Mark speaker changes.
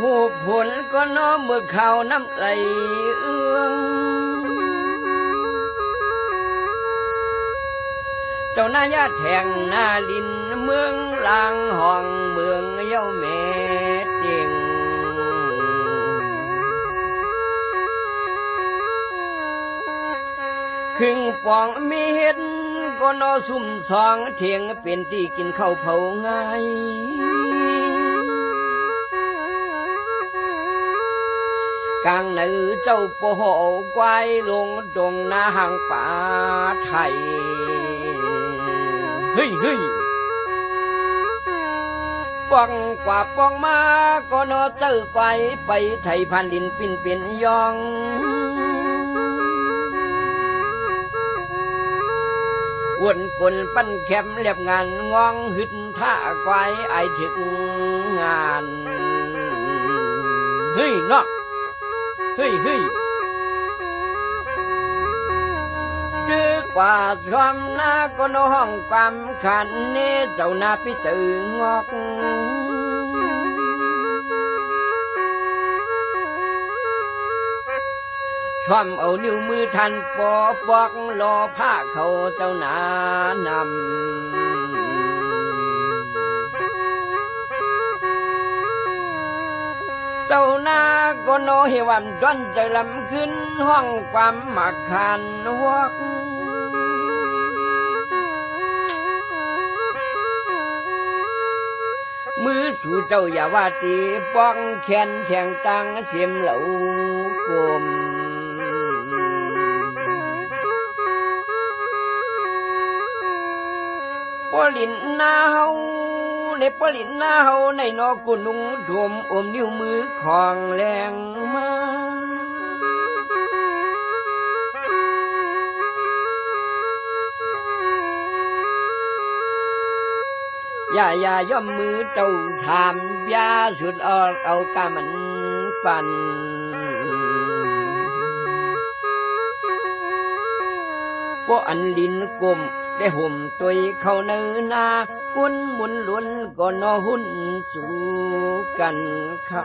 Speaker 1: หูผลก็น้อมมือเขาน้ำไหลเอื้องเจ้าหน้ายาแทงหน้าลินเมืองลางห้องเมืองเย้าแม่เตียงครึ่งปองมีเห็ดก็นอซุ่มสองเทียงเป็นที่กินข้าวเผาง่ายกลางหนือเจ้าโปโหกวายลงดงนาหางป่าไทยเฮ้ยเฮ้ยปองกว่าปองมาก็นอเจอไกวไปไทยพันลินปินเป็นยองวนกลปั้นแคมเรียบงานงองหึดท่าไกวไอถึงงานเฮ้ยเนาะเฮ้ยเฮ้ยเจอกว่าชอมนาก็นห้องความขันเนเจ้านาพิจืองอกชอมเอานิ้วมือทันปอปอกรอผ้าเขาเจ้านานำเจ้านาก็โนเฮวันดอนจะลำขึ้นห้องความหมักขันวกมือสู่เจ้าอย่าว่าตีป้องแขนแทงตังเสียมเหล่ากลมปลินนาเฮาในปลินนาเฮาในนอกุนุงดมอมนิ้วมือของแรงมาอย่าย่อมมือเจ้าสามยาสุดเอากามันปั่นพวกอันลินกลมได้ห่มตัวเขาเนื้อนากุนมุนล้วนก็นอหุ่นสู่กันเขา